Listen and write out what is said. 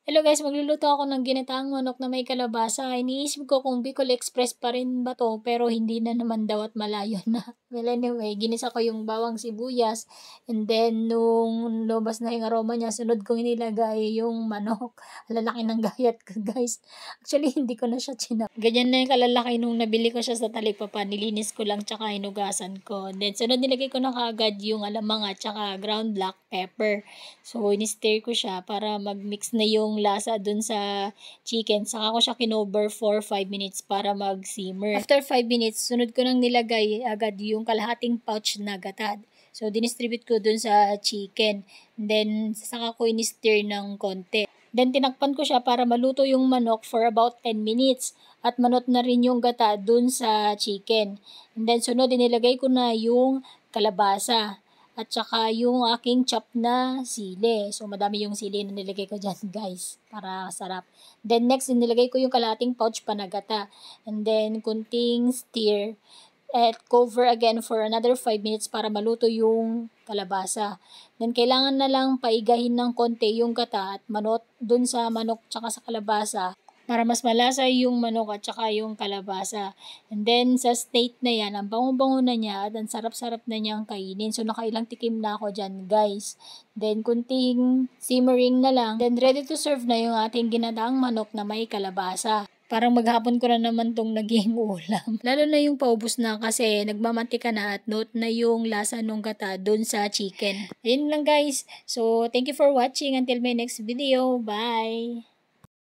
Hello guys, magluluto ako ng ginataang manok na may kalabasa. Iniisip ko kung Bicol Express pa rin ba to, pero hindi na naman daw at malayo na. Well anyway, ginisa ko yung bawang sibuyas and then nung lumabas na yung aroma niya, sunod kong inilagay yung manok. Lalaki ng gayat ko guys. Actually, hindi ko na siya chinap. Ganyan na yung kalalaki nung nabili ko siya sa Talipapa. Nilinis ko lang tsaka hinugasan ko. And then sunod nilagay ko na kaagad yung alamang at tsaka ground black pepper. So, in-stir ko siya para mag-mix na yung lasa dun sa chicken. Saka ko siya kinover for 5 minutes para mag-simmer. After 5 minutes, sunod ko nang nilagay agad yung kalahating pouch na gatad. So, dinistribute ko dun sa chicken. Then, saka ko in-stir ng konti. Then, tinakpan ko siya para maluto yung manok for about 10 minutes. At manot na rin yung gata dun sa chicken. And then, sunod, inilagay ko na yung kalabasa. At saka yung aking chop na sili. So, madami yung sili na nilagay ko dyan, guys. Para sarap. Then, next, nilagay ko yung kalating pouch panagata. And then, kunting stir. At cover again for another 5 minutes para maluto yung kalabasa. Then, kailangan na lang paigahin ng konti yung gata at manot dun sa manok tsaka sa kalabasa para mas malasa yung manok at saka yung kalabasa. And then, sa state na yan, ang bango-bango na niya at ang sarap-sarap na niyang kainin. So, nakailang tikim na ako dyan, guys. Then, kunting simmering na lang. Then, ready to serve na yung ating ginataang manok na may kalabasa. Parang maghapon ko na naman tong naging ulam. Lalo na yung paubos na kasi nagmamantika na at note na yung lasa nung gata dun sa chicken. Ayun lang guys. So, thank you for watching. Until my next video. Bye!